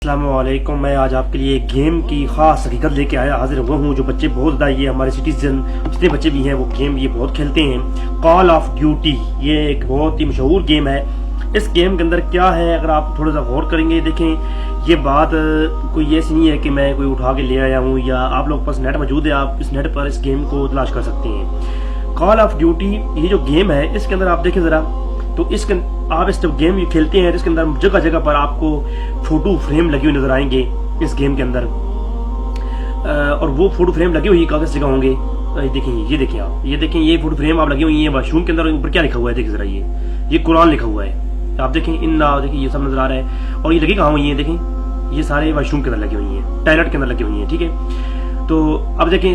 السلام علیکم. میں آج آپ کے لیے ایک گیم کی خاص حقیقت لے کے حاضر ہوا ہوں. جو بچے بہت زیادہ یہ ہمارے سٹیزن جتنے بچے بھی ہیں وہ گیم یہ بہت کھیلتے ہیں. کال آف ڈیوٹی یہ ایک بہت ہی مشہور گیم ہے. اس گیم کے اندر کیا ہے اگر آپ تھوڑا سا غور کریں گے دیکھیں یہ بات کوئی ایسی نہیں ہے کہ میں کوئی اٹھا کے لے آیا ہوں یا آپ لوگ پاس نیٹ موجود ہے, آپ اس نیٹ پر اس گیم کو تلاش کر سکتے ہیں. کال آف ڈیوٹی یہ جو گیم ہے اس کے اندر آپ دیکھیں ذرا تو اس کے آپ اس گیم کھیلتے ہیں اس کے اندر جگہ جگہ پر آپ کو فوٹو فریم لگے ہوئے نظر آئیں گے اس گیم کے اندر, اور وہ فوٹو فریم لگے ہوئی کاغذ جگہ ہوں گے. دیکھیں یہ دیکھیں آپ یہ دیکھیں یہ فوٹو فریم آپ لگی ہوئی ہیں واش روم کے اندر. اوپر کیا لکھا ہوا ہے دیکھیں ذرا یہ قرآن لکھا ہوا ہے آپ دیکھیں دیکھیں یہ سب نظر آ رہا ہے. اور یہ لگی کہاں ہوئی ہیں دیکھیں یہ سارے واش روم کے اندر لگی ہوئی ہیں, ٹوائلٹ کے اندر لگی ہوئی ہیں. ٹھیک ہے تو اب دیکھیں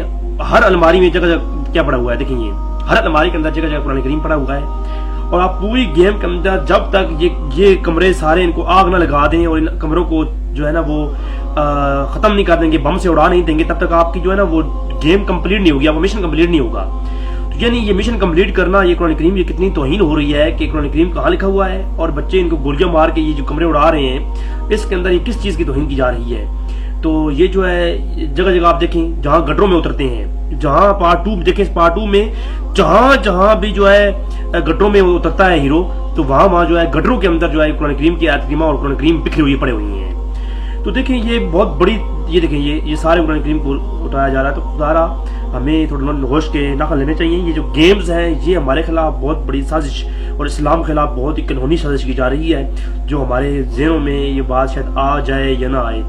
ہر الماری میں جگہ جگہ کیا پڑا ہوا ہے دیکھیں یہ ہر الماری کے اندر جگہ جگہ قرآن کریم پڑا ہوا ہے. اور آپ پوری گیم کے اندر جب تک یہ کمرے سارے ان کو آگ نہ لگا دیں اور ان کمروں کو جو ہے نا وہ ختم نہیں کر دیں گے, بم سے اڑا نہیں دیں گے, تب تک آپ کی جو ہے نا وہ گیم کمپلیٹ نہیں ہوگی, آپ کا مشن کمپلیٹ نہیں ہوگا. تو یعنی یہ مشن کمپلیٹ کرنا یہ قرآن کریم یہ کتنی توہین ہو رہی ہے کہ قرآن کریم کہاں لکھا ہوا ہے اور بچے ان کو گولیاں مار کے یہ جو کمرے اڑا رہے ہیں اس کے اندر یہ کس چیز کی توہین کی جا رہی ہے. تو یہ جو ہے جگہ جگہ آپ دیکھیں جہاں گٹروں میں اترتے ہیں, جہاں پارٹ 2 دیکھیں پارٹ 2 میں جہاں جہاں بھی جو ہے گٹروں میں اترتا ہے ہیرو تو وہاں جو ہے گٹروں کے اندر جو ہے قرآن کریم کی آیت کریمہ اور قرآن کریم بکھری ہوئی پڑے ہوئی ہیں. تو دیکھیں یہ بہت بڑی یہ دیکھیں یہ سارے قرآن کریم کو اٹھایا جا رہا ہے. تو خدا ہمیں تھوڑا ہوش کے ناخن لینے چاہیے. یہ جو گیمز ہیں یہ ہمارے خلاف بہت بڑی سازش اور اسلام کے خلاف بہت ہی قانونی سازش کی جا رہی ہے, جو ہمارے ذہنوں میں یہ بات شاید آ جائے یا نہ آئے.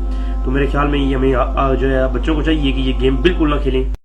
تو میرے خیال میں یہ ہمیں جو ہے بچوں کو چاہیے کہ یہ گیم بالکل نہ کھیلیں.